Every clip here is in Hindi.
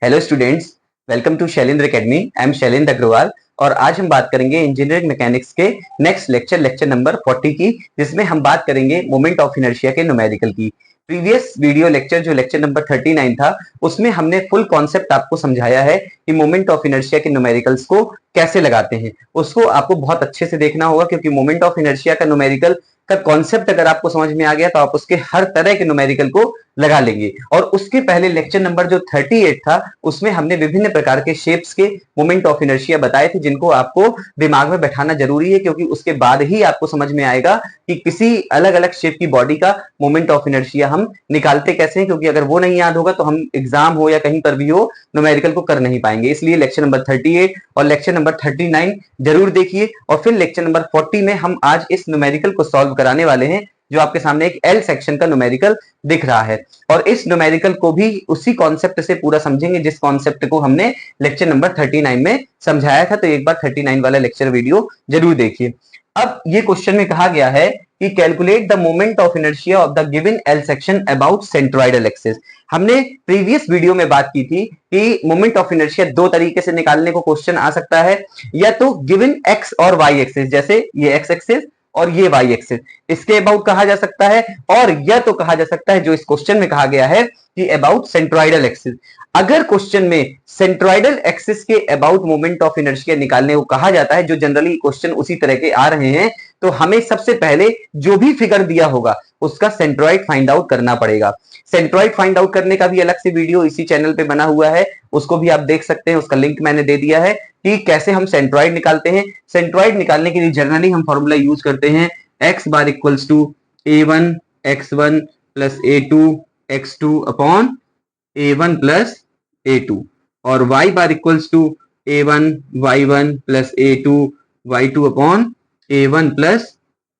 Hello students, welcome to Shailendra academy. I am Shailendra Agarwal और आज हम बात करेंगे इंजीनियरिंग मैकेनिक्स के नेक्स्ट लेक्चर नंबर 40 की, जिसमें हम बात करेंगे मोमेंट ऑफ इनर्शिया के न्यूमेरिकल की। प्रीवियस वीडियो लेक्चर जो लेक्चर नंबर 39 था, उसमें हमने फुल कॉन्सेप्ट आपको समझाया है कि मोमेंट ऑफ इनर्शिया के न्यूमेरिकल्स को कैसे लगाते हैं। उसको आपको बहुत अच्छे से देखना होगा, क्योंकि मोमेंट ऑफ इनर्शिया का न्यूमेरिकल का कॉन्सेप्ट अगर आपको समझ में आ गया तो आप उसके हर तरह के न्यूमेरिकल को लगा लेंगे। और उसके पहले लेक्चर नंबर जो 38 था, उसमें हमने विभिन्न प्रकार के शेप्स के मोमेंट ऑफ इनर्शिया बताए थे, जिनको आपको दिमाग में बैठाना जरूरी है, क्योंकि उसके बाद ही आपको समझ में आएगा कि किसी अलग अलग शेप की बॉडी का मोमेंट ऑफ इनर्शिया हम निकालते कैसे हैं। क्योंकि अगर वो नहीं याद होगा तो हम एग्जाम हो या कहीं पर भी हो न्यूमेरिकल को कर नहीं पाएंगे। इसलिए लेक्चर नंबर 38 और लेक्चर नंबर 39 जरूर देखिए। और फिर लेक्चर नंबर 40 में हम आज इस न्यूमेरिकल को सॉल्व कराने वाले हैं, जो आपके सामने एक एल सेक्शन का न्यूमेरिकल दिख रहा है। और इस न्यूमेरिकल को भी उसी कॉन्सेप्ट से पूरा समझेंगे जिस कॉन्सेप्ट को हमने लेक्चर नंबर 39 में समझाया था। तो एक बार 39 वाला लेक्चर वीडियो जरूर देखिए। अब ये क्वेश्चन में कहा गया है कि calculate the moment of inertia of the given L section about centroidal axis. हमने प्रीवियस वीडियो में बात की थी कि मोमेंट ऑफ इनर्शिया दो तरीके से निकालने को क्वेश्चन आ सकता है, या तो गिवन एक्स और वाई एक्सिस, जैसे ये एक्स एक्सिस और ये वाई एक्सिस, इसके अबाउट कहा जा सकता है। और यह तो कहा जा सकता है जो इस क्वेश्चन में कहा गया है कि अबाउट सेंट्रोइडल एक्सिस। अगर क्वेश्चन में सेंट्रोइडल एक्सिस के अबाउट मोमेंट ऑफ इनर्शिया निकालने को कहा जाता है, जो जनरली क्वेश्चन उसी तरह के आ रहे हैं, तो हमें सबसे पहले जो भी फिगर दिया होगा उसका सेंट्रोइड फाइंड आउट करना पड़ेगा। सेंट्रोइड फाइंड आउट करने का भी अलग से वीडियो इसी चैनल पे बना हुआ है, उसको भी आप देख सकते हैं। उसका लिंक मैंने दे दिया है कि कैसे हम सेंट्रोइड निकालते हैं। सेंट्रोइड निकालने के लिए जनरली हम फॉर्मूला यूज करते हैं x bar equals to a1 x1 plus a2 x2 upon a1 plus a2, और y bar equals to a1 y1 plus a2 y2 upon a1 plus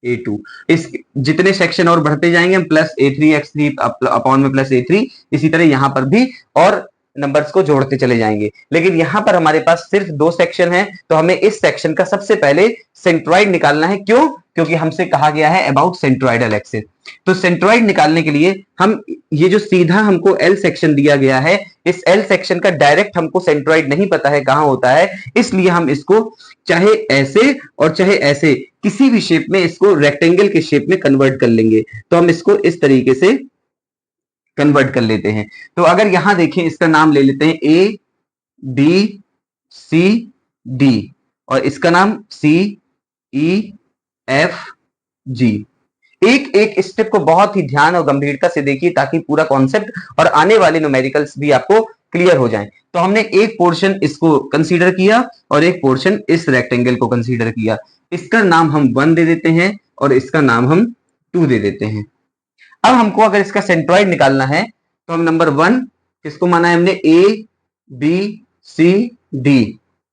a2। इस जितने सेक्शन और बढ़ते जाएंगे हम प्लस a3 x3 अपॉन में प्लस a3, इसी तरह यहां पर भी और नंबर्स को जोड़ते चले जाएंगे। लेकिन यहां पर हमारे पास सिर्फ दो सेक्शन है, तो हमें इस सेक्शन का सबसे पहले सेंट्रोइड निकालना है। क्यों? क्योंकि हमसे कहा गया है अबाउट सेंट्रोइडल एक्सिस। तो सेंट्रोइड निकालने के लिए हम ये जो सीधा हमको एल सेक्शन दिया गया है, इस एल सेक्शन का डायरेक्ट हमको सेंट्रोइड नहीं पता है कहां होता है, इसलिए हम इसको चाहे ऐसे और चाहे ऐसे किसी भी शेप में इसको रेक्टेंगल के शेप में कन्वर्ट कर लेंगे। तो हम इसको इस तरीके से कन्वर्ट कर लेते हैं। तो अगर यहां देखें, इसका नाम ले लेते हैं ए बी सी डी, और इसका नाम सी ई एफ जी। एक एक स्टेप को बहुत ही ध्यान और गंभीरता से देखिए, ताकि पूरा कॉन्सेप्ट और आने वाले न्यूमेरिकल्स भी आपको क्लियर हो जाएं। तो हमने एक पोर्शन इसको कंसीडर किया और एक पोर्शन इस रेक्टेंगल को कंसीडर किया। इसका नाम हम 1 दे देते हैं और इसका नाम हम 2 दे देते हैं। अब हमको अगर इसका सेंट्रोइड निकालना है, तो हम नंबर 1 किसको माना है हमने, ए बी सी डी,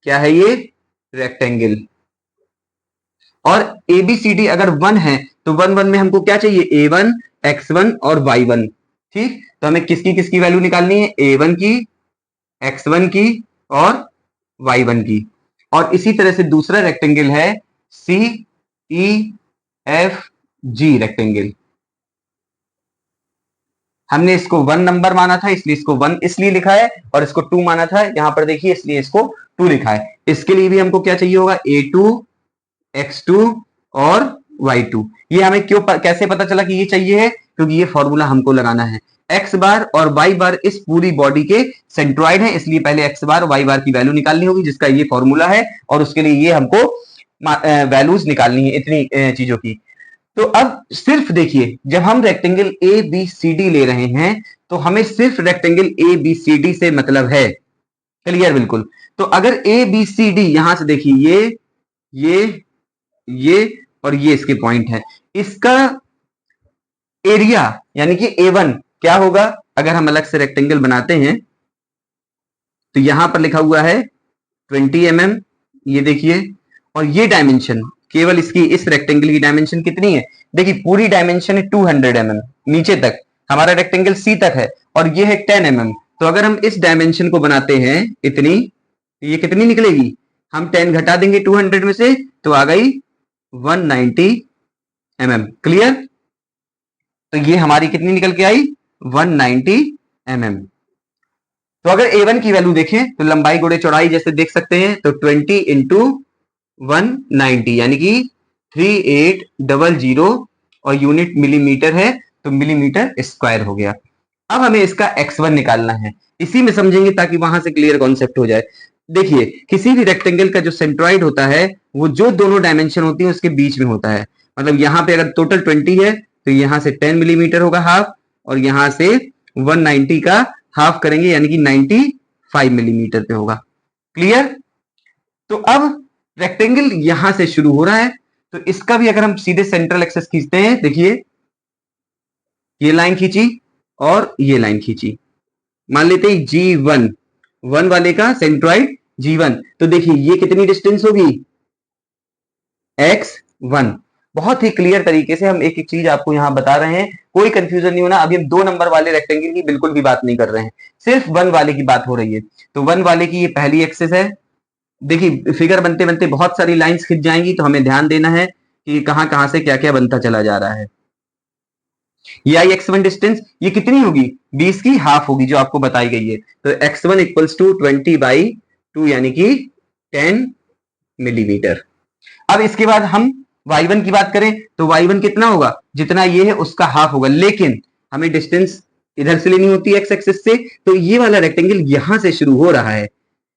क्या है ये, रेक्टेंगल। और ए बी सी डी अगर 1 है तो 1 में हमको क्या चाहिए, a1 x1 और y1। ठीक, तो हमें किसकी किसकी वैल्यू निकालनी है, a1 की, x1 की और y1 की। और इसी तरह से दूसरा रेक्टेंगल है सी ई एफ जी रेक्टेंगल। हमने इसको 1 नंबर माना था, इसलिए इसको 1 इसलिए लिखा है, और इसको 2 माना था, यहां पर देखिए इसलिए इसको 2 लिखा है। इसके लिए भी हमको क्या चाहिए होगा, a2 x2 और y2। ये हमें क्यों कैसे पता चला कि ये चाहिए है, क्योंकि ये फॉर्मूला हमको लगाना है। x बार और y बार इस पूरी बॉडी के सेंट्रोइड है, इसलिए पहले x बार y बार की वैल्यू निकालनी होगी, जिसका ये फॉर्मूला है, और उसके लिए ये हमको वैल्यूज निकालनी है इतनी चीजों की। तो अब सिर्फ देखिए, जब हम rectangle A B C D ले रहे हैं, तो हमें सिर्फ rectangle A B C D से मतलब है। क्लियर बिल्कुल। तो अगर ए बी सी डी यहां से देखिए, ये और ये इसके पॉइंट है, इसका एरिया यानी कि A1 क्या होगा, अगर हम अलग से रेक्टेंगल बनाते हैं तो यहां पर लिखा हुआ है 20 mm, ये देखिए। और ये डायमेंशन केवल इसकी, इस रेक्टेंगल की डायमेंशन कितनी है, देखिए पूरी डायमेंशन है 200 mm, नीचे तक हमारा रेक्टेंगल सी तक है, और ये है 10 mm। तो अगर हम इस डायमेंशन को बनाते हैं इतनी, तो ये कितनी निकलेगी, हम 10 घटा देंगे 200 में से, तो आ गई 190 mm। क्लियर। तो ये हमारी कितनी निकल के आई, 190 mm। तो अगर A1 की वैल्यू देखें तो लंबाई गुणे चौड़ाई जैसे देख सकते हैं, तो 20 इंटू 190 यानी कि 3800 और यूनिट मिलीमीटर है तो मिलीमीटर स्क्वायर हो गया। अब हमें इसका x1 निकालना है, इसी में समझेंगे ताकि वहां से क्लियर कॉन्सेप्ट हो जाए। देखिए किसी भी रेक्टेंगल का जो सेंट्रॉइड होता है वो जो दोनों डायमेंशन होती है उसके बीच में होता है। मतलब यहाँ पे अगर टोटल 20 है तो यहाँ से 10 मिलीमीटर होगा हाफ, और यहाँ से 190 का हाफ करेंगे यानी कि 95 मिलीमीटर पे होगा। क्लियर? तो अब रेक्टेंगल यहां से शुरू हो रहा है, तो इसका भी अगर हम सीधे सेंट्रल एक्सेस खींचते हैं, देखिए ये लाइन खींची और ये लाइन खींची, मान लेते हैं G1, वन वाले का सेंट्रॉइड G1, तो देखिए ये कितनी डिस्टेंस होगी X1। बहुत ही क्लियर तरीके से हम एक एक चीज आपको यहां बता रहे हैं, कोई कंफ्यूजन नहीं होना। अभी हम 2 नंबर वाले रेक्टेंगल की बिल्कुल भी बात नहीं कर रहे हैं, सिर्फ 1 वाले की बात हो रही है। तो 1 वाले की ये पहली एक्सेस है। देखिए फिगर बनते बनते बहुत सारी लाइंस खिंच जाएंगी, तो हमें ध्यान देना है कि कहां कहां से क्या क्या बनता चला जा रहा है। ये आई x1 डिस्टेंस ये कितनी होगी, 20 की हाफ होगी जो आपको बताई गई है। तो x1 इक्वल्स टू 20/2 यानी कि 10 मिलीमीटर। अब इसके बाद हम y1 की बात करें तो y1 कितना होगा, जितना ये है उसका हाफ होगा, लेकिन हमें डिस्टेंस इधर से लेनी होती है x एक्सिस से, तो ये वाला रेक्टेंगल यहां से शुरू हो रहा है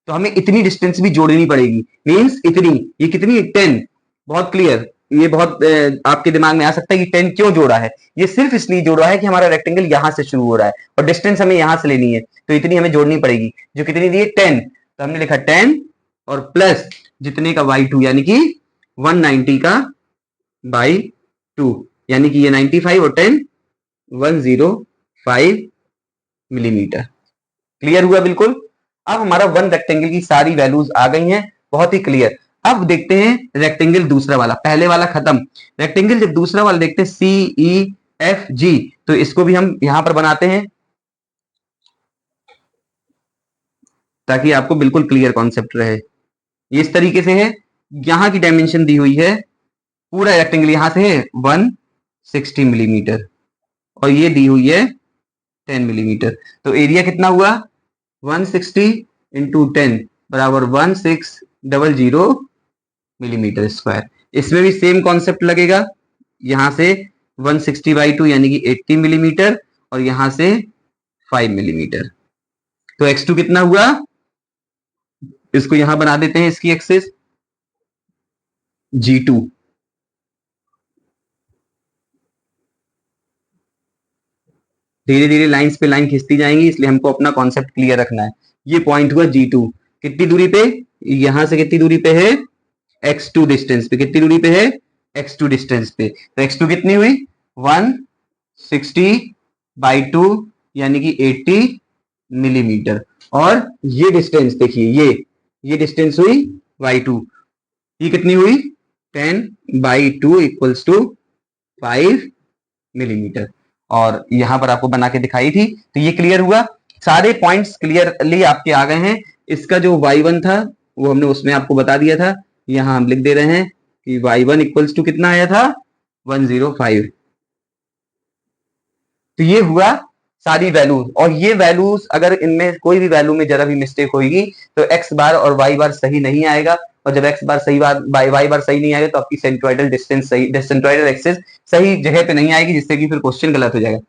तो हमें इतनी डिस्टेंस भी जोड़नी पड़ेगी। मींस इतनी, ये कितनी है 10। बहुत क्लियर, ये बहुत आपके दिमाग में आ सकता है कि 10 क्यों जोड़ा है। ये सिर्फ इसलिए जोड़ा है कि हमारा रेक्टेंगल यहां से शुरू हो रहा है और डिस्टेंस हमें यहां से लेनी है, तो इतनी हमें जोड़नी पड़ेगी। जो कितनी दी है 10, तो हमने लिखा 10 और प्लस जितने का y2 यानी कि 190 का बाई 2 यानी कि ये 95 और 10 105 मिलीमीटर। क्लियर हुआ बिल्कुल। अब हमारा वन रेक्टेंगल की सारी वैल्यूज आ गई हैं, बहुत ही क्लियर। अब देखते हैं रेक्टेंगल दूसरा वाला, पहले वाला खत्म। रेक्टेंगल जब दूसरा वाला देखते हैं CEFG, तो इसको भी हम यहां पर बनाते हैं ताकि आपको बिल्कुल क्लियर कॉन्सेप्ट रहे। ये इस तरीके से है, यहां की डायमेंशन दी हुई है, पूरा रेक्टेंगल यहां से है 160 मिलीमीटर और ये दी हुई है 10 मिलीमीटर। तो एरिया कितना हुआ 160 इंटू 10 बराबर 1600 मिलीमीटर स्क्वायर। इसमें भी सेम कॉन्सेप्ट लगेगा, यहां से 160/2 यानी कि 80 मिलीमीटर और यहां से 5 मिलीमीटर। तो x2 कितना हुआ, इसको यहां बना देते हैं इसकी एक्सिस G2। धीरे धीरे लाइंस पे लाइन खिंचती जाएंगी, इसलिए हमको अपना कॉन्सेप्ट क्लियर रखना है। ये पॉइंट हुआ G2, कितनी दूरी पे, यहां से कितनी दूरी पे है x2 डिस्टेंस पे, कितनी दूरी पे है x2 डिस्टेंस पे। तो x2 कितनी हुई 160/2 यानी कि 80 मिलीमीटर। और ये डिस्टेंस देखिए, ये डिस्टेंस हुई y2, ये कितनी हुई 10/2 इक्वल्स टू 5 मिलीमीटर। और यहां पर आपको बना के दिखाई थी, तो ये क्लियर हुआ। सारे पॉइंट्स क्लियरली आपके आ गए हैं। इसका जो y1 था वो हमने उसमें आपको बता दिया था, यहां हम लिख दे रहे हैं कि y1 इक्वल्स टू कितना आया था 105। तो ये हुआ सारी वैल्यूज, और ये वैल्यूज अगर इनमें कोई भी वैल्यू में जरा भी मिस्टेक होगी तो x बार और y बार सही नहीं आएगा, और जब x बार सही बार y बार सही नहीं आएगा तो आपकी सेंट्रोइडल डिस्टेंस सही, सेंट्रोइडल एक्सिस सही जगह पे नहीं आएगी, जिससे कि फिर क्वेश्चन गलत हो जाएगा।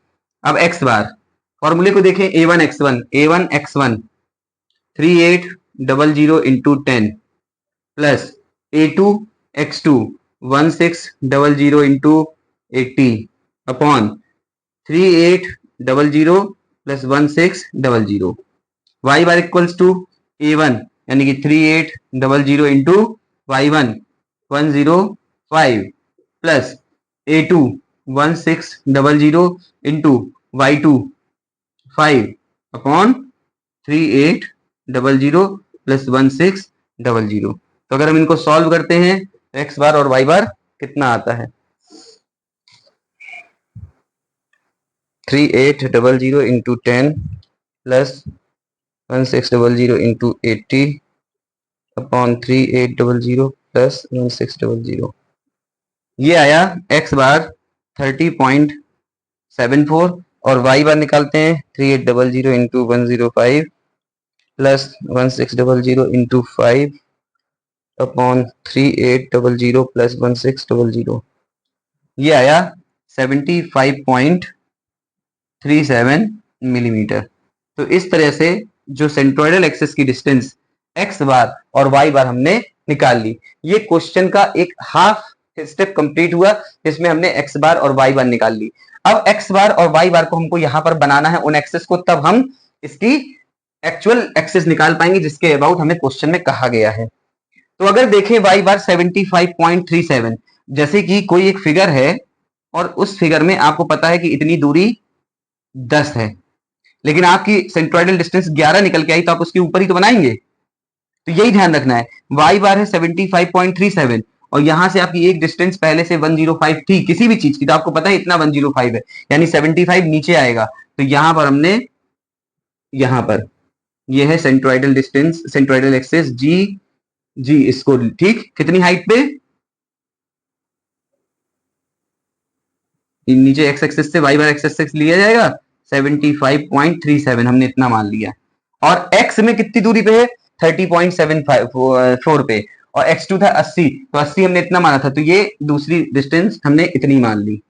अब x बार फॉर्मूले को देखें, a1x1 3800 into 10 plus a2x2 1600 into 80 upon 3800 plus 1600। y bar equals to a1 यानी कि 3800 into y1 105 plus a2 1600 into y2 5 upon 3800 plus 1600। तो अगर हम इनको सॉल्व करते हैं x बार और y बार कितना आता है 3800 into 10 plus 1600 into 80 upon 3800 plus 1600। ये आया x बार 30.74 और y बार निकालते हैं 3800 into 105 plus 1600 into 5 upon 3800 plus 1600, ये आया 75.37 मिलीमीटर। तो इस तरह से जो सेंट्रोइडल एक्सिस की डिस्टेंस एक्स बार और वाई बार हमने निकाल ली। ये क्वेश्चन का एक हाफ स्टेप कंप्लीट हुआ जिसमें हमने एक्स बार और वाई बार निकाल ली। अब एक्स बार और वाई बार को हमको यहां पर बनाना है उन एक्सेस को, तब हम इसकी एक्चुअल एक्सेस निकाल पाएंगे जिसके अबाउट हमें क्वेश्चन में कहा गया है। तो अगर देखें वाई बार 75.37, जैसे कि कोई एक फिगर है और उस फिगर में आपको पता है कि इतनी दूरी 10 है, लेकिन आपकी सेंट्रोइडल डिस्टेंस 11 निकल के आई, तो आप उसके ऊपर ही तो बनाएंगे। तो यही ध्यान रखना है, वाई बार है 75.37 और यहां से आपकी एक डिस्टेंस पहले से 105 थी किसी भी चीज की, तो आपको पता है इतना 105 है, यानी 75 नीचे आएगा। तो यहां पर हमने, यहां पर ये है सेंट्रोइडल डिस्टेंस, सेंट्रोइडल एक्सिस जी जी, इसको ठीक कितनी हाइट पे, नीचे एक्स एक्सिस से वाई बार एक्स एक्सिस लिया जाएगा 75.37, हमने इतना मान लिया। और एक्स में कितनी दूरी पे है, 30.74 पे, और एक्स टू था 80, तो 80 हमने इतना माना था, तो ये दूसरी डिस्टेंस हमने इतनी मान ली।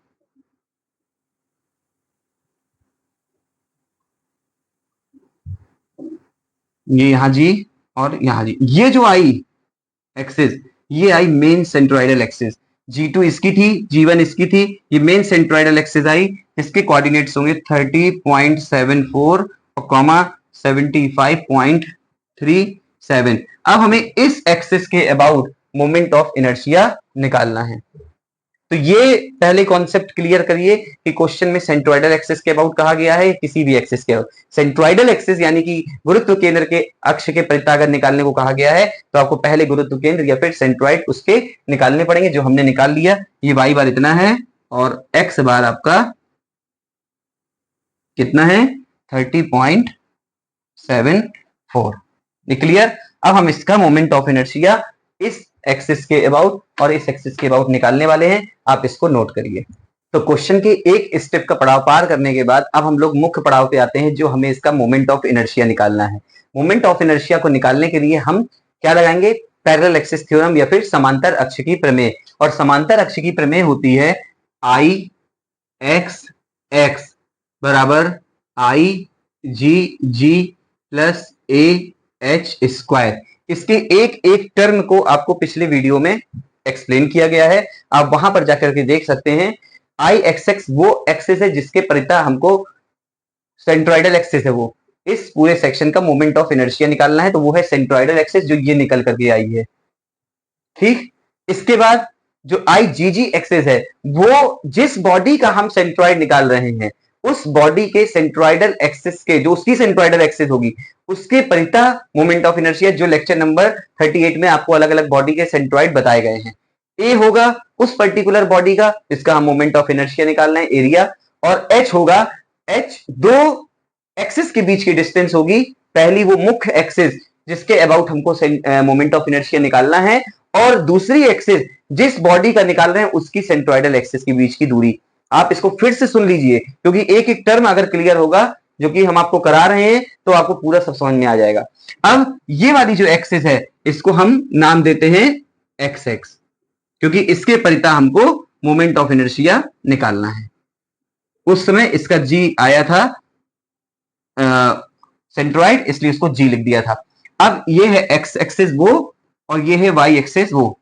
ये यहां जी और यहां जी, ये जो आई एक्सिस, ये आई मेन सेंट्रोइडल एक्सिस। G2 इसकी थी, G1 इसकी थी, ये मेन सेंट्रोइडल एक्सिस आई, इसके कोऑर्डिनेट्स होंगे 30.74 और कॉमा 75.37। अब हमें इस एक्सिस के अबाउट मोमेंट ऑफ इनर्शिया निकालना है। तो ये पहले कॉन्सेप्ट क्लियर करिए कि क्वेश्चन में सेंट्रोइडल एक्सिस के अबाउट कहा गया है, किसी भी एक्सिस के अबाउट। सेंट्रोइडल एक्सिस यानी कि गुरुत्व केंद्र के अक्ष के परितागत निकालने को कहा गया है, तो आपको पहले गुरुत्व केंद्र या फिर सेंट्रोइड उसके निकालने पड़ेंगे, जो हमने निकाल लिया। ये वाई बार इतना है और एक्स बार आपका कितना है, 30.74। क्लियर। अब हम इसका मोमेंट ऑफ इनर्शिया इस एक्सिस के अबाउट और इस एक्सिस के अबाउट निकालने वाले हैं, आप इसको नोट करिए। तो क्वेश्चन के एक स्टेप का पड़ाव पार करने के बाद अब हम लोग मुख्य पड़ाव पे आते हैं, जो हमें इसका मोमेंट ऑफ इनर्शिया निकालना है। मोमेंट ऑफ इनर्शिया को निकालने के लिए हम क्या लगाएंगे, पैरेलल एक्सिस थ्योरम या फिर समांतर अक्ष की प्रमेय। और समांतर अक्ष की प्रमेय होती है आई एक्स एक्स बराबर I g g plus a h square. इसके एक एक टर्म को आपको पिछले वीडियो में एक्सप्लेन किया गया है, आप वहां पर जाकर के देख सकते हैं। आई एक्स एक्स वो एक्सिस है जिसके परिता हमको सेंट्रोइडल एक्सिस है, वो इस पूरे सेक्शन का मोमेंट ऑफ इनर्शिया निकालना है, तो वो है सेंट्रोइडल एक्सिस जो ये निकल करके आई है। ठीक, इसके बाद जो आई जी जी एक्सिस है, वो जिस बॉडी का हम सेंट्रोइड निकाल रहे हैं उस बॉडी के सेंट्रोइडल एक्सिस के, जो उसकी सेंट्रोइडल एक्सिस होगी उसके परिता मोमेंट ऑफ इनर्शिया, जो लेक्चर नंबर 38 में आपको अलग अलग बॉडी के सेंट्रोइड बताए गए हैं। ए होगा उस पर्टिकुलर बॉडी का जिसका हम मोमेंट ऑफ इनर्शिया निकालना है, एरिया। और एच होगा, एच दो एक्सिस के बीच की डिस्टेंस होगी, पहली वो मुख्य एक्सिस जिसके अबाउट हमको मोमेंट ऑफ इनर्शिया निकालना है, और दूसरी एक्सिस जिस बॉडी का निकाल रहे हैं उसकी सेंट्रोइडल एक्सिस के बीच की दूरी। आप इसको फिर से सुन लीजिए, क्योंकि एक एक टर्म अगर क्लियर होगा जो कि हम आपको करा रहे हैं तो आपको पूरा सब समझ में आ जाएगा। अब ये वाली जो एक्सिस है इसको हम नाम देते हैं एक्स एक्स, क्योंकि इसके परिता हमको मोमेंट ऑफ इनर्शिया निकालना है। उस समय इसका जी आया था सेंट्रोइड, इसलिए उसको जी लिख दिया था। अब ये है एक्स एक्सिस वो और ये है वाई एक्सिस वो।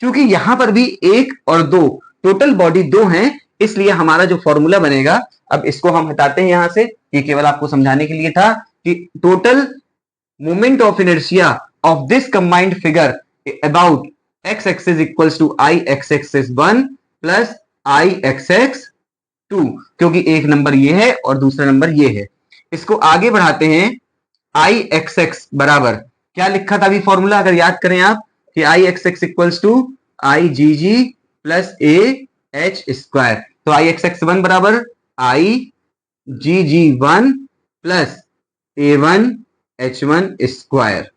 क्योंकि यहां पर भी एक और दो, टोटल बॉडी दो हैं, इसलिए हमारा जो फॉर्मूला बनेगा, अब इसको हम हटाते हैं यहां से, ये केवल आपको समझाने के लिए था कि total moment of inertia of this combined figure about X axis equals to I X axis 1 plus I x X 2, क्योंकि एक नंबर ये है और दूसरा नंबर ये है। इसको आगे बढ़ाते हैं, आई एक्स एक्स बराबर क्या लिखा था अभी फॉर्मूला, अगर याद करें आप, कि I x x equals to I g g plus a h square. तो आई एक्स एक्स 1 बराबर I g g 1 plus a 1 h 1 square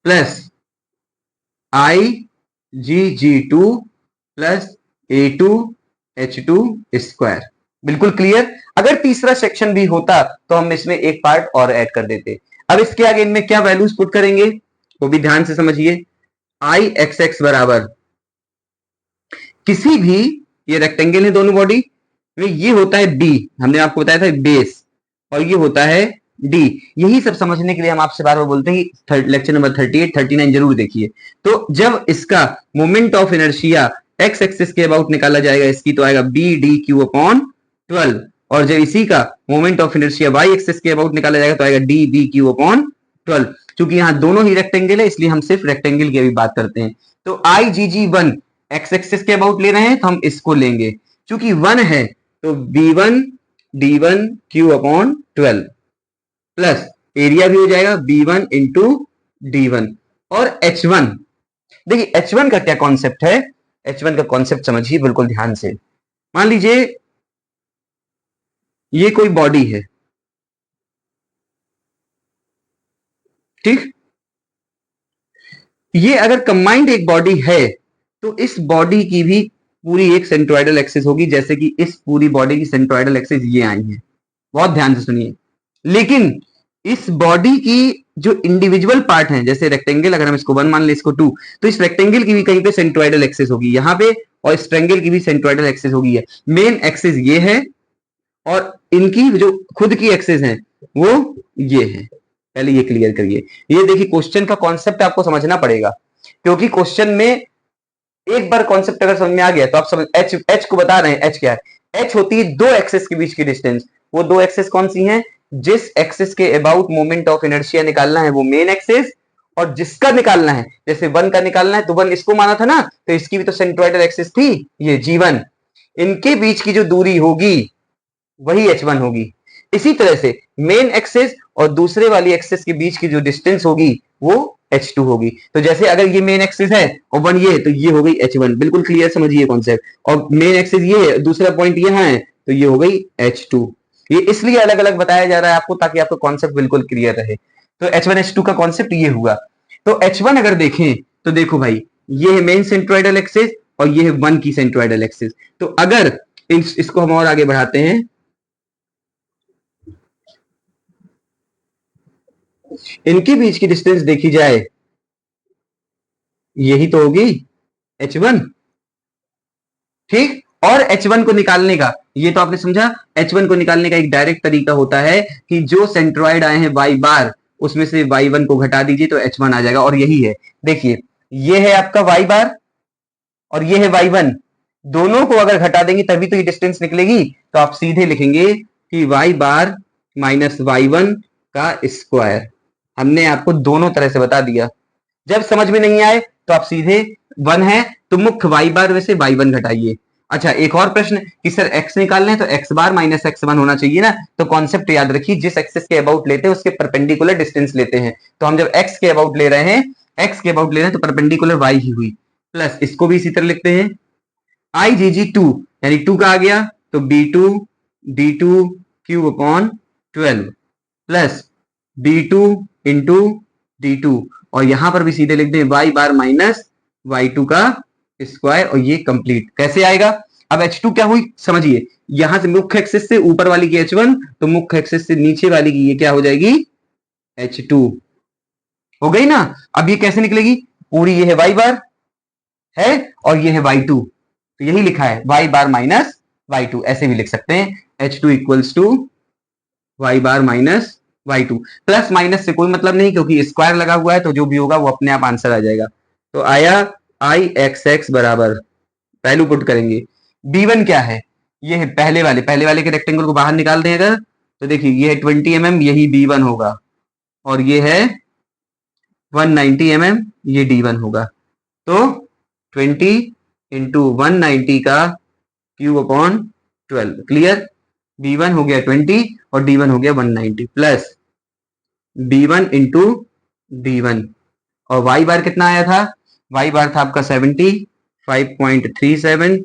plus I g g 2 plus a 2 h 2 square. बिल्कुल क्लियर। अगर तीसरा सेक्शन भी होता तो हम इसमें एक पार्ट और ऐड कर देते। अब इसके आगे इनमें क्या वैल्यूज पुट करेंगे वो भी ध्यान से समझिए। आई एक्स एक्स बराबर किसी भी, ये रेक्टेंगल है दोनों बॉडी में, ये होता है बी, हमने आपको बताया था बेस, और ये होता है डी। यही सब समझने के लिए हम आपसे बार बार बोलते हैं कि लेक्चर नंबर 38 39 जरूर देखिए। तो जब इसका moment of inertia x axis के अबाउट निकाला जाएगा इसकी, तो आएगा बी डी क्यू अपॉन 12, और जब इसी का moment of inertia Y axis के अबाउट निकाला जाएगा तो आएगा डी बी क्यू अपॉन 12। क्योंकि यहां दोनों ही रेक्टेंगल है इसलिए हम सिर्फ रेक्टेंगल की अभी बात करते हैं। तो आई जी जी वन एक्स एक्सिस के अबाउट ले रहे हैं तो हम इसको लेंगे, क्योंकि वन है तो B one D one cube upon 12 plus area भी हो जाएगा B one into D one. और एच वन, देखिए एच वन का क्या कॉन्सेप्ट है, एच वन का कॉन्सेप्ट समझिए बिल्कुल ध्यान से। मान लीजिए ये कोई बॉडी है, ठीक, ये अगर कंबाइंड एक बॉडी है तो इस बॉडी की भी पूरी एक सेंट्रोइडल एक्सिस होगी, जैसे कि इस पूरी बॉडी की सेंट्रोइडल एक्सिस ये आई है, बहुत ध्यान से सुनिए। लेकिन इस बॉडी की जो इंडिविजुअल पार्ट है, जैसे रेक्टेंगल अगर हम इसको 1 मान ले इसको 2, तो इस रेक्टेंगल की भी कहीं पे सेंट्रोइडल एक्सिस होगी यहां पे, और इस ट्रायंगल की भी सेंट्रोइडल एक्सिस होगी है। मेन एक्सिस ये है और इनकी जो खुद की एक्सिस है वो ये है। पहले ये क्लियर करिए। ये देखिए क्वेश्चन का कॉन्सेप्ट आपको समझना पड़ेगा, क्योंकि क्वेश्चन में एक बार कॉन्सेप्ट अगर समझ में आ गया तो आप समझ, एच एच को बता रहे हैं, एच क्या है, एच होती है दो एक्सिस के बीच की डिस्टेंस। वो दो एक्सिस कौन सी हैं, जिस एक्सिस के अबाउट मोमेंट ऑफ इनर्शिया निकालना है वो मेन एक्सिस, और जिसका निकालना है, जैसे वन का निकालना है तो वन इसको माना था ना, तो इसकी भी तो सेंट्रोइडल एक्सिस थी ये जी1, इनके बीच की जो दूरी होगी वही h1 होगी। इसी तरह से मेन एक्सिस और दूसरे वाली एक्सिस के बीच की जो डिस्टेंस होगी वो h2 होगी। तो जैसे अगर ये मेन एक्सिस है और वन ये है तो ये हो गई h1, बिल्कुल क्लियर समझिए कॉन्सेप्ट। और मेन एक्सिस ये है, दूसरा पॉइंट यहाँ है तो ये हो गई h2। ये इसलिए अलग अलग बताया जा रहा है आपको ताकि आपको कॉन्सेप्ट बिल्कुल क्लियर रहे। तो h1 h2 का कॉन्सेप्ट ये हुआ। तो h1 अगर देखें तो देखो भाई, ये है मेन सेंट्रोइडल एक्सिस और ये है वन की सेंट्रोइडल एक्सिस। तो अगर इसको हम और आगे बढ़ाते हैं, इनके बीच की डिस्टेंस देखी जाए यही तो होगी h1, ठीक। और h1 को निकालने का, ये तो आपने समझा, h1 को निकालने का एक डायरेक्ट तरीका होता है कि जो सेंट्रोइड आए हैं y बार उसमें से y1 को घटा दीजिए तो h1 आ जाएगा। और यही है, देखिए ये है आपका y बार और ये है y1, दोनों को अगर घटा देंगे तभी तो ये डिस्टेंस निकलेगी। तो आप सीधे लिखेंगे कि y बार माइनस y1 का स्क्वायर। हमने आपको दोनों तरह से बता दिया। जब समझ में नहीं आए तो आप सीधे वन है तो मुख्य y बार में से y1 घटाइए। अच्छा एक और प्रश्न कि सर x निकालना है तो x बार माइनस x1 होना चाहिए ना, तो कॉन्सेप्ट याद रखिए, जिस एक्सिस के अबाउट लेते हैं उसके परपेंडिकुलर डिस्टेंस लेते हैं। तो हम जब x के अबाउट ले रहे हैं, x के अबाउट ले रहे हैं तो परपेंडिकुलर y ही हुई, प्लस इसको भी इसी तरह लिखते हैं आई जी जी 2 यानी 2 का आ गया तो b2 d2 cube upon 12 plus b2 into d2, और यहां पर भी सीधे लिख दें y बार माइनस y2 का स्क्वायर, और ये कंप्लीट कैसे आएगा। अब h2 क्या हुई समझिए, यहां से मुख्य एक्सिस से ऊपर वाली की h1 तो मुख्य एक्सिस से नीचे वाली की ये क्या हो जाएगी h2 हो गई ना। अब ये कैसे निकलेगी, पूरी ये है y बार है और ये है y2, तो यही लिखा है y बार माइनस y2, ऐसे भी लिख सकते हैं h2 equals to y bar minus y2। Plus minus से कोई मतलब नहीं क्योंकि स्क्वायर लगा हुआ है तो जो भी होगा वो अपने आप आंसर आ जाएगा। तो आया आई एक्स एक्स बराबर, वैल्यू पुट करेंगे, b1 क्या है, ये है पहले वाले के रेक्टेंगल को बाहर निकाल दें अगर, तो देखिए ये है 20 mm, यही b1 होगा, और ये है 190 mm, ये d1 होगा। तो 20 इंटू 190 का क्यूब अपॉन 12, क्लियर। b1 हो गया 20 और d1 हो गया 190 प्लस b1 इंटू d1, और y बार कितना आया था, y बार था आपका 75.37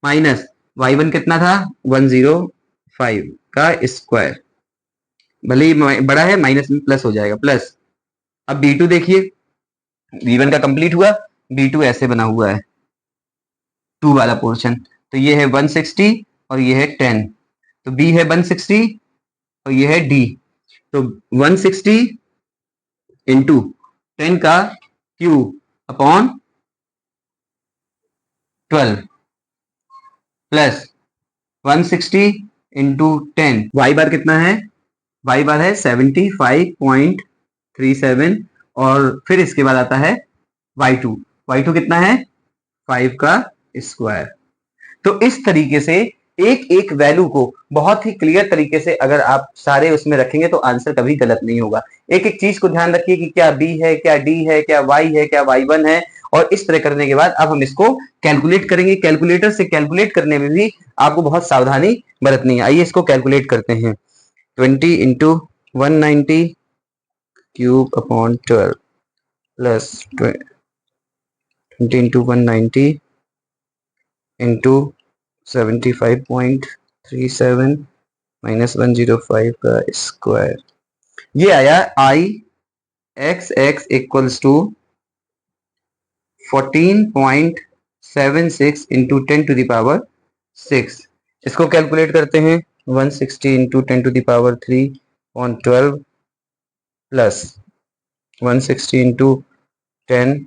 माइनस y1 कितना था 105 का स्क्वायर, भले ही बड़ा है माइनस में प्लस हो जाएगा प्लस। अब b2 देखिए, b1 का कंप्लीट हुआ, b2 ऐसे बना हुआ है 2 वाला पोर्शन, तो ये है 160 और ये है 10, तो b है 160 और ये है d, तो 160 इंटू 10 का cube upon 12 plus 160 into 10। Y bar कितना है? वाई बार है 75.37 और फिर इसके बाद आता है y2। y2 कितना है? 5 का स्क्वायर। तो इस तरीके से एक एक वैल्यू को बहुत ही क्लियर तरीके से अगर आप सारे उसमें रखेंगे तो आंसर कभी गलत नहीं होगा। एक एक चीज को ध्यान रखिए कि क्या b है, क्या d है, क्या y है, क्या y1 है, और इस तरह करने के बाद अब हम इसको कैलकुलेट करेंगे। कैलकुलेटर से कैलकुलेट करने में भी आपको बहुत सावधानी बरतनी है। आइए इसको कैलकुलेट करते हैं। 20 into 190 cube upon 12 plus 20 into 190 into 75.37 minus 105 का स्क्वायर। ये आया I x x equals to 14.76 into 10 to the power 6। इसको कैलकुलेट करते हैं। 160 into 10 to the power 3 on 12 plus 160 into 10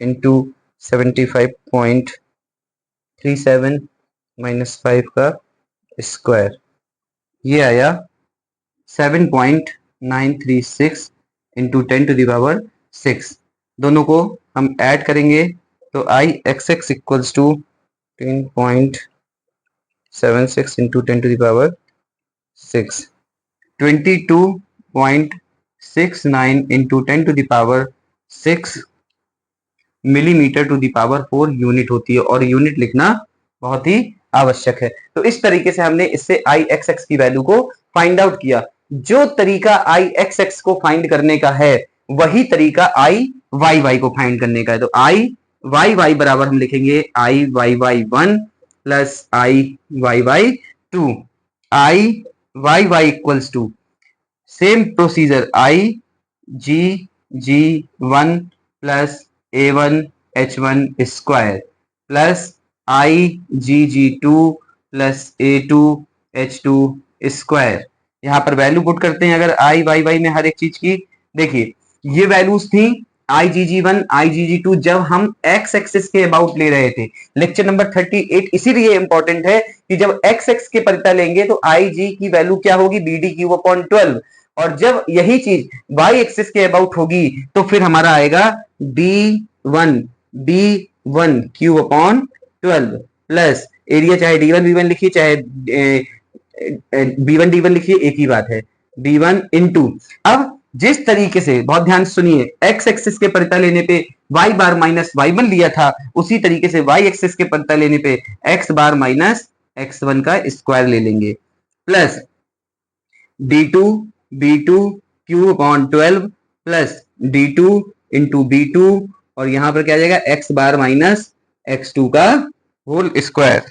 into 75.37 minus 5 का स्क्वायर। ये आया 7.936 इंटू 10 टू द पावर 6। दोनों को हम ऐड करेंगे तो I x x equals to 10.76 into 10 to the power 6, 22.69 into 10 to the power 6 millimetre to the power 4 unit होती है, और यूनिट लिखना बहुत ही आवश्यक है। तो इस तरीके से हमने इससे आई एक्स एक्स की वैल्यू को फाइंड आउट किया। जो तरीका आई एक्स एक्स को फाइंड करने का है वही तरीका आई वाई वाई को फाइंड करने का है। तो आई वाई वाई बराबर हम लिखेंगे I y y 1 plus I y y 2। I y y equals to same procedure I g g 1 plus a1 h1 square plus I g g 2 plus a2 h2 square. यहाँ पर वैल्यू पुट करते हैं अगर आई वाई वाई में हर एक चीज की। देखिए ये वैल्यूज थी आई जी जी 1 आई जी जी 2 जब हम एक्स एक्सिस के अबाउट ले रहे थे। लेक्चर नंबर 38 इसीलिए इंपॉर्टेंट है कि जब एक्स एक्स के परिता लेंगे तो आई जी की वैल्यू क्या होगी? बी डी क्यूब अपॉन 12, और जब यही चीज वाई एक्सिस के अबाउट होगी तो फिर हमारा आएगा B one cube upon 12 plus area, चाहे डी1 बी1 लिखिए चाहे बी1 डी1 लिखिए, एक ही बात है, बी1 इंटू। अब जिस तरीके से, बहुत ध्यान सुनिए, एक्स एक्सिस के परिता लेने पे वाई बार माइनस वाई1 लिया था, उसी तरीके से वाई एक्सिस के परिता लेने पे एक्स बार माइनस x1 का स्क्वायर ले लेंगे plus d2 b2 cube upon 12 plus d2 into b2, और यहां पर क्या आ जाएगा x बार माइनस x2 का होल स्क्वायर।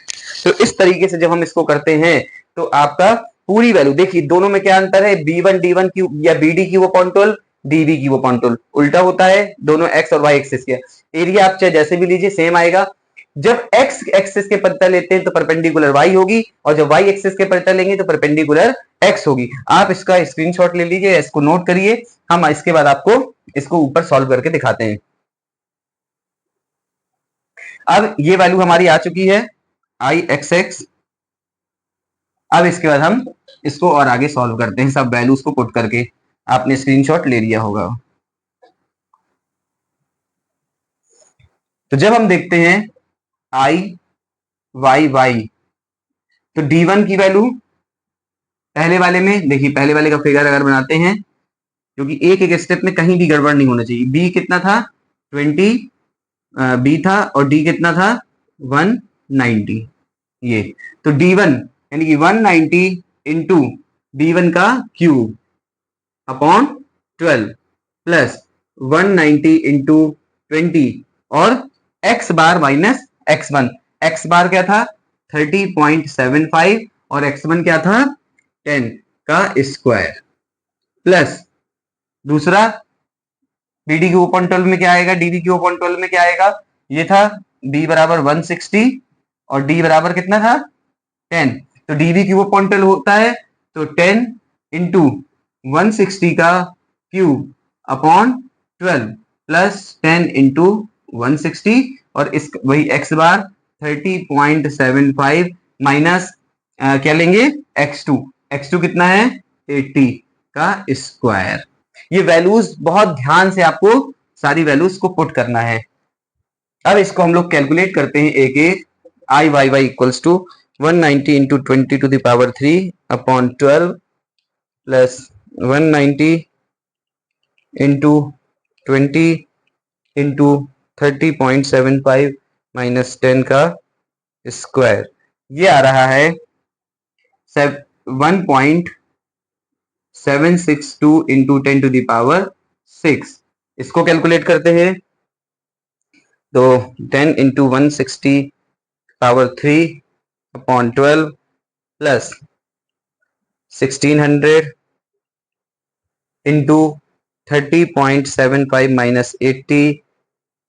तो इस तरीके से जब हम इसको करते हैं तो आपका पूरी वैल्यू देखिए, दोनों में क्या अंतर है? b1 d1 क्यूब या bd cube upon 12 db cube upon 12 उल्टा होता है दोनों x और y एक्सिस के। एरिया आप चाहे जैसे भी लीजिए सेम आएगा। जब x एक्सिस के परिता लेते हैं तो परपेंडिकुलर y होगी, और जब y एक्सिस के परिता लेंगे तो परपेंडिकुलर x होगी। आप इसका स्क्रीनशॉट ले लीजिए, इसको नोट करिए, हम इसके बाद आपको इसको ऊपर सॉल्व करके दिखाते हैं। अब ये वैल्यू हमारी आ चुकी है आई एक्स एक्स। अब इसके बाद हम इसको और आगे सॉल्व करते हैं सब वैल्यूज को पुट करके। आपने स्क्रीनशॉट ले लिया होगा। तो जब हम देखते हैं आई वाई वाई, तो d1 की वैल्यू पहले वाले में देखिए, पहले वाले का फिगर अगर बनाते हैं, क्योंकि एक एक स्टेप में कहीं भी गड़बड़ नहीं होना चाहिए। b कितना था? 20 b था, और d कितना था? 190। ये तो d1 यानी कि 190 इंटू b1 का क्यूब अपॉन 12 प्लस 190 इंटू 20 और x बार माइनस x1। x बार क्या था? 30.75 और x1 क्या था? 10 का स्क्वायर प्लस दूसरा bd क्यूब अपॉन 12 में क्या आएगा? db क्यूब अपॉन 12 में क्या आएगा? ये था b बराबर 160 और d बराबर कितना था? 10। तो db क्यूब अपॉन 12 होता है तो 10 इंटू 160 का क्यूब अपॉन 12 प्लस 10 इंटू 160 और इस वही x बार 30.75 माइनस क्या लेंगे x2 कितना है 80 का स्क्वायर। ये वैल्यूज बहुत ध्यान से आपको सारी वैल्यूज को पुट करना है। अब इसको हम लोग कैलकुलेट करते हैं एक एक। I y y equals to 190 into 20 to the power 3 upon 12 plus 190 into 20 into 30.75 minus 10 का स्क्वायर। ये आ रहा है 1.762 इंटू 10 टू द पावर 6। इसको कैलकुलेट करते हैं तो 10 into 160 power 3 upon 12 plus 1600 into 30.75 minus 80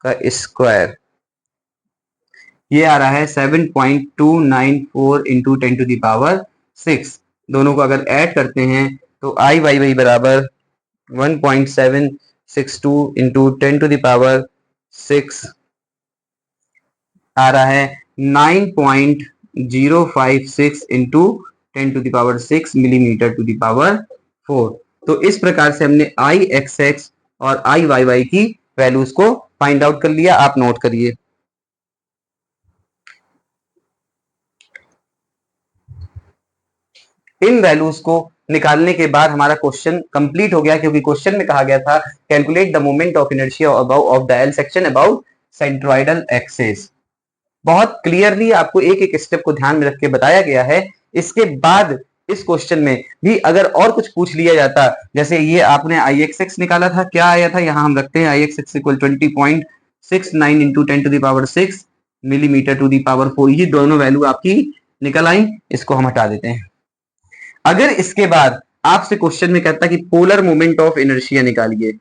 का स्क्वायर। ये आ रहा है 7.294 इंटू 10 टू द पावर 6। दोनों को अगर ऐड करते हैं तो आई वाई वाई बराबर 1.762 इंटू 10 टू द पावर 6 आ रहा है 9.056 into 10 to the power 6 millimetre to the power 4। तो इस प्रकार से हमने आई एक्स एक्स और आई वाई वाई की वैल्यूज को फाइंड आउट कर लिया। आप नोट करिए। इन वैल्यूज को निकालने के बाद हमारा क्वेश्चन कंप्लीट हो गया, क्योंकि क्वेश्चन में कहा गया था calculate the moment of inertia about of the L section about centroidal axis. बहुत क्लियरली आपको एक एक स्टेप को ध्यान में रख के बताया गया है। इसके बाद इस क्वेश्चन में भी अगर और कुछ पूछ लिया जाता, जैसे ये आपने आई एक्स एक्स निकाला था, क्या आया था, यहां हम रखते हैं I x x equal 20.69 into 10 to the power 6 millimetre to the power 4। ये दोनों वैल्यू आपकी निकल आई। इसको हम हटा देते हैं। अगर इसके बाद आपसे क्वेश्चन में कहता है कि पोलर मोमेंट ऑफ इनर्शिया निकालिए,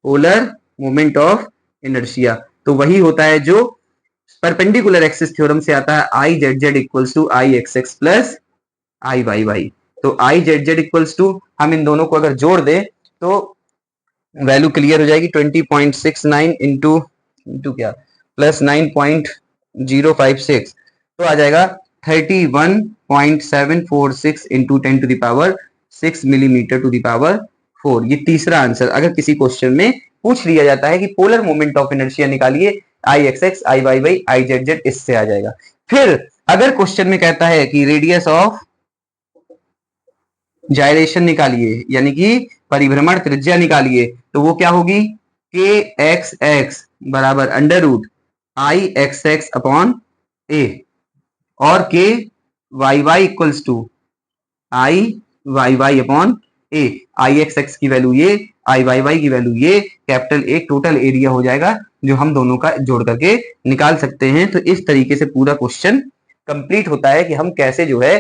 पोलर मोमेंट ऑफ इनर्शिया, तो वही होता है जो परपेंडिकुलर एक्सिस थ्योरम से आता है, I z z equals to I x x plus I y y. तो I z z equals to, हम इन दोनों को अगर जोड़ दें तो वैल्यू क्लियर हो जाएगी 20.69 इंटू क्या प्लस 9.056, तो आ जाएगा 31.746 into 10 to the power 6 millimetre to the power 4। ये तीसरा आंसर अगर किसी क्वेश्चन में पूछ लिया जाता है कि पोलर मोमेंट ऑफ इनर्शिया निकालिए, I x x I y y I z z, इससे आ जाएगा। फिर अगर क्वेश्चन में कहता है कि रेडियस ऑफ जायरेशन निकालिए, यानी कि परिभ्रमण त्रिज्या निकालिए, तो वो क्या होगी के एक्स एक्स बराबर under root I x x upon a और k y y equals to I y y upon a. I x x की वैल्यू ये, आई वाई वाई की वैल्यू ये, कैपिटल ए टोटल एरिया हो जाएगा जो हम दोनों का जोड़ करके निकाल सकते हैं। तो इस तरीके से पूरा क्वेश्चन कंप्लीट होता है कि हम कैसे जो है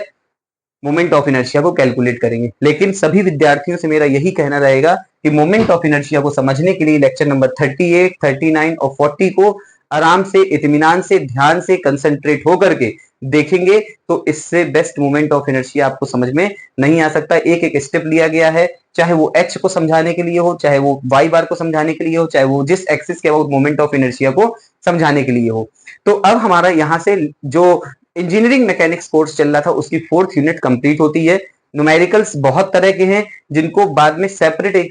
मोमेंट ऑफ इनर्शिया को कैलकुलेट करेंगे। लेकिन सभी विद्यार्थियों से मेरा यही कहना रहेगा कि मोमेंट ऑफ इनर्शिया को समझने के लिए लेक्चर नंबर 38, 39 और 40 को आराम से, इत्मीनान से, ध्यान से कंसंट्रेट होकर के देखेंगे तो इससे बेस्ट मोमेंट ऑफ इनर्शिया आपको समझ में नहीं आ सकता। एक एक स्टेप लिया गया है, चाहे वो एच को समझाने के लिए हो, चाहे वो वाई बार को समझाने के लिए हो, चाहे वो जिस एक्सिस के अबाउट मोमेंट ऑफ इनर्शिया को समझाने के लिए हो। तो अब हमारा यहाँ से जो इंजीनियरिंग मैकेनिक्स कोर्स चल रहा था उसकी 4th यूनिट कंप्लीट होती है। न्यूमेरिकल्स बहुत तरह के हैं जिनको बाद में सेपरेट एक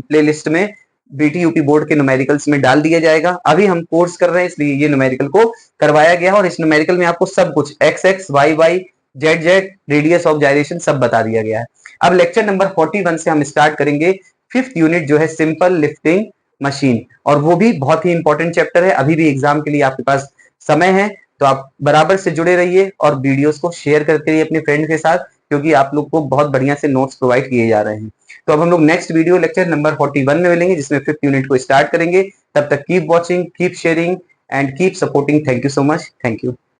प्लेलिस्ट में बीटीयूपी बोर्ड के न्यूमेरिकल्स में डाल दिया जाएगा। अभी हम कोर्स कर रहे हैं इसलिए ये न्यूमेरिकल को करवाया गया और इस न्यूमेरिकल में आपको सब कुछ x x y y z z radius of gyration सब बता दिया गया है। अब लेक्चर नंबर 41 से हम स्टार्ट करेंगे 5th यूनिट जो है सिंपल लिफ्टिंग मशीन, और वो भी बहुत ही इंपॉर्टेंट चैप्टर है। अभी भी एग्जाम के लिए आपके पास समय है तो आप बराबर से जुड़े रहिए और वीडियोस को शेयर करते रहिए अपने फ्रेंड के साथ, क्योंकि आप लोग को बहुत बढ़िया से नोट्स प्रोवाइड किए जा रहे हैं। तो अब हम लोग नेक्स्ट वीडियो लेक्चर नंबर 41 में मिलेंगे जिसमें 5th यूनिट को स्टार्ट करेंगे। तब तक keep watching, keep sharing and keep supporting. Thank you so much. Thank you.